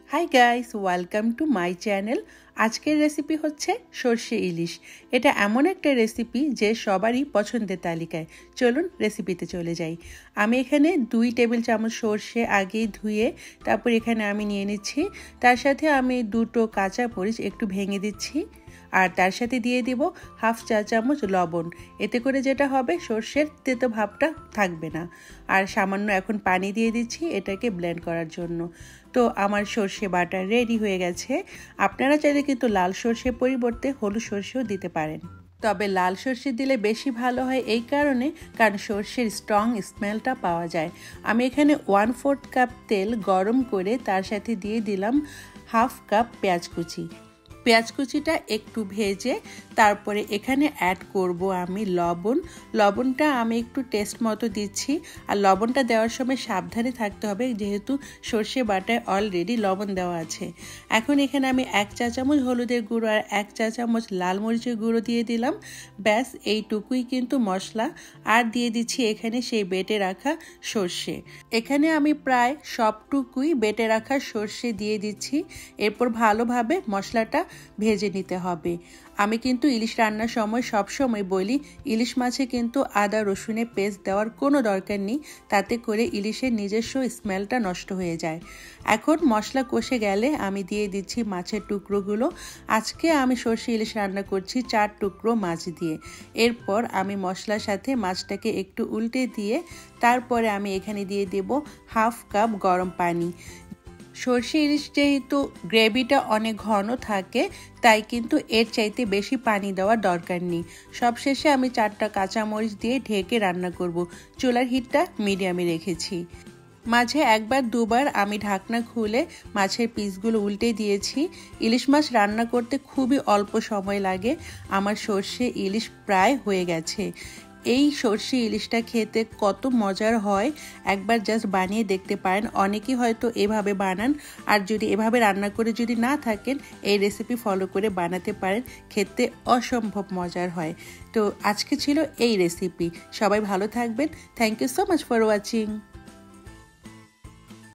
Hi guys, welcome to my channel. আজকের recipe হচ্ছে সর্ষে ইলিশ। এটা এমন একটা রেসিপি যে সবারই পছন্দের তালিকায়। চলুন রেসিপিতে চলে যাই। আমি এখানে 2 টেবিল চামচ সর্ষে আগেই ধুয়ে তারপর এখানে আমি নিয়ে নিচ্ছি। তার সাথে আমি 2টো কাঁচা মরিচ একটু ভেঙে দিচ্ছি, আর তার সাথে দিয়ে দিব হাফ চা চামচ লবণ। এতে করে যেটা হবে সর্ষের তেতো ভাবটা থাকবে না। আর সামান্য এখন পানি দিয়ে দিচ্ছি এটাকে ব্লেন্ড করার জন্য। তো আমার সর্ষে বাটা রেডি হয়ে গেছে। আপনারা চাইলে কিন্তু লাল সর্ষের পরিবর্তে হলুদ সর্ষেও দিতে পারেন, তবে লাল সর্ষে দিলে বেশি ভালো হয় এই কারণে কারণ সর্ষের স্ট্রং স্মেলটা পাওয়া যায়। আমি এখানে 1/4 কাপ তেল গরম করে তার সাথে দিয়ে দিলাম হাফ কাপ পেঁয়াজ কুচি। পেঁয়াজ কুচিটা একটু ভেজে তারপরে এখানে অ্যাড করব আমি লবণটা আমি একটু টেস্ট মতো দিচ্ছি। আর লবণটা দেওয়ার সময় সাবধানে থাকতে হবে, যেহেতু সর্ষে বাটায় অলরেডি লবণ দেওয়া আছে। এখন এখানে আমি 1 চা চামচ হলুদের গুঁড়ো আর 1 চা চামচ লাল মরিচের গুঁড়ো দিয়ে দিলাম। ব্যাস এইটুকুই কিন্তু মশলা। আর দিয়ে দিচ্ছি এখানে সেই বেটে রাখা সর্ষে। এখানে আমি প্রায় সবটুকুই বেটে রাখা সর্ষে দিয়ে দিচ্ছি। এরপর ভালোভাবে মশলাটা ভেজে নিতে হবে। আমি কিন্তু ইলিশ রান্নার সময় সবসময় বলি ইলিশ মাছে কিন্তু আদা রসুনের পেস্ট দেওয়ার কোনো দরকার নেই, তাতে করে ইলিশের নিজস্ব স্মেলটা নষ্ট হয়ে যায়। এখন মশলা কষে গেলে আমি দিয়ে দিচ্ছি মাছের টুকরোগুলো। আজকে আমি সর্ষে ইলিশ রান্না করছি 4 টুকরো মাছ দিয়ে। এরপর আমি মশলার সাথে মাছটাকে একটু উল্টে দিয়ে তারপরে আমি এখানে দিয়ে দেব হাফ কাপ গরম পানি। সর্ষে ইলিশ যেহেতু গ্রেভিটা অনেক ঘন থাকে, তাই কিন্তু এর চাইতে বেশি পানি দেওয়ার দরকার নেই। সবশেষে আমি 4টা কাঁচামরিচ দিয়ে ঢেকে রান্না করব। চুলার হিটটা মিডিয়ামে রেখেছি। মাঝে একবার দুবার আমি ঢাকনা খুলে মাছের পিসগুলো উল্টে দিয়েছি। ইলিশ মাছ রান্না করতে খুবই অল্প সময় লাগে। আমার সর্ষে ইলিশ প্রায় হয়ে গেছে। এই সর্ষে ইলিশটা খেতে কত মজার হয় একবার জাস্ট বানিয়ে দেখতে পারেন। অনেকেই হয়তো এভাবে বানান, আর যদি এভাবে রান্না করে যদি না থাকেন এই রেসিপি ফলো করে বানাতে পারেন, খেতে অসম্ভব মজার হয়। তো আজকে ছিল এই রেসিপি। সবাই ভালো থাকবেন। Thank you so much for watching.